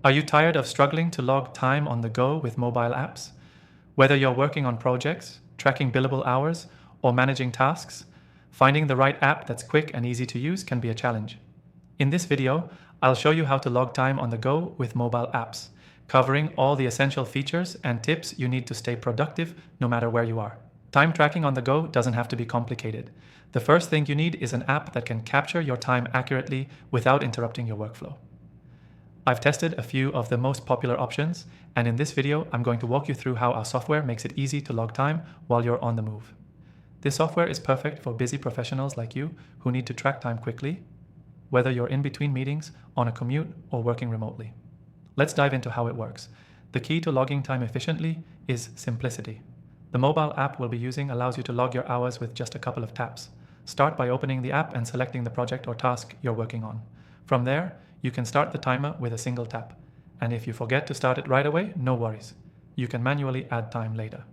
Are you tired of struggling to log time on the go with mobile apps? Whether you're working on projects, tracking billable hours, or managing tasks, finding the right app that's quick and easy to use can be a challenge. In this video, I'll show you how to log time on the go with mobile apps, covering all the essential features and tips you need to stay productive no matter where you are. Time tracking on the go doesn't have to be complicated. The first thing you need is an app that can capture your time accurately without interrupting your workflow. I've tested a few of the most popular options, and in this video, I'm going to walk you through how our software makes it easy to log time while you're on the move. This software is perfect for busy professionals like you who need to track time quickly, whether you're in between meetings, on a commute, or working remotely. Let's dive into how it works. The key to logging time efficiently is simplicity. The mobile app we'll be using allows you to log your hours with just a couple of taps. Start by opening the app and selecting the project or task you're working on. From there, you can start the timer with a single tap. And if you forget to start it right away, no worries. You can manually add time later.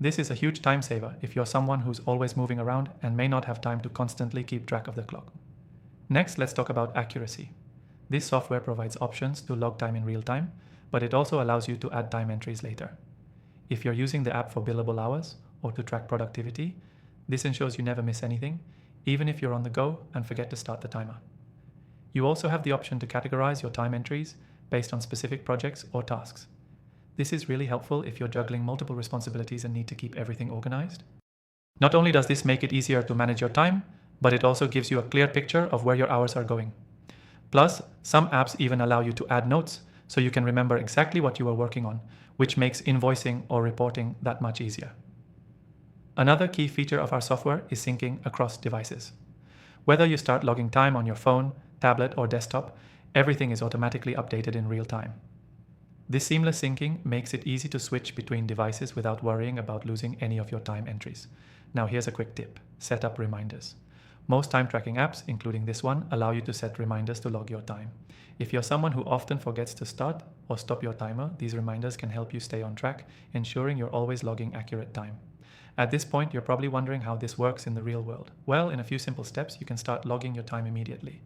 This is a huge time saver if you're someone who's always moving around and may not have time to constantly keep track of the clock. Next, let's talk about accuracy. This software provides options to log time in real time, but it also allows you to add time entries later. If you're using the app for billable hours or to track productivity, this ensures you never miss anything, even if you're on the go and forget to start the timer. You also have the option to categorize your time entries based on specific projects or tasks. This is really helpful if you're juggling multiple responsibilities and need to keep everything organized. Not only does this make it easier to manage your time, but it also gives you a clear picture of where your hours are going. Plus, some apps even allow you to add notes so you can remember exactly what you are working on, which makes invoicing or reporting that much easier. Another key feature of our software is syncing across devices. Whether you start logging time on your phone, tablet, or desktop, everything is automatically updated in real time. This seamless syncing makes it easy to switch between devices without worrying about losing any of your time entries. Now here's a quick tip: set up reminders. Most time tracking apps, including this one, allow you to set reminders to log your time. If you're someone who often forgets to start or stop your timer, these reminders can help you stay on track, ensuring you're always logging accurate time. At this point, you're probably wondering how this works in the real world. Well, in a few simple steps, you can start logging your time immediately.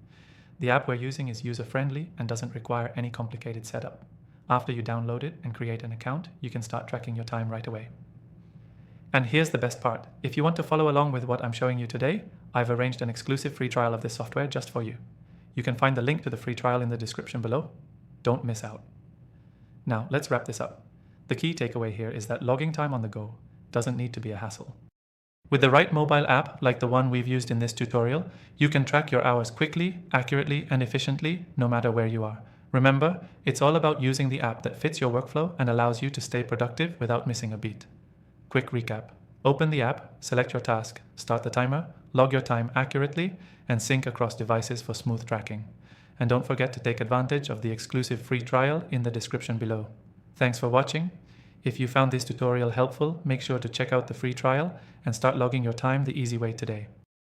The app we're using is user-friendly and doesn't require any complicated setup. After you download it and create an account, you can start tracking your time right away. And here's the best part. If you want to follow along with what I'm showing you today, I've arranged an exclusive free trial of this software just for you. You can find the link to the free trial in the description below. Don't miss out. Now, let's wrap this up. The key takeaway here is that logging time on the go doesn't need to be a hassle. With the right mobile app, like the one we've used in this tutorial, you can track your hours quickly, accurately, and efficiently, no matter where you are. Remember, it's all about using the app that fits your workflow and allows you to stay productive without missing a beat. Quick recap. Open the app, select your task, start the timer, log your time accurately, and sync across devices for smooth tracking. And don't forget to take advantage of the exclusive free trial in the description below. Thanks for watching. If you found this tutorial helpful, make sure to check out the free trial and start logging your time the easy way today.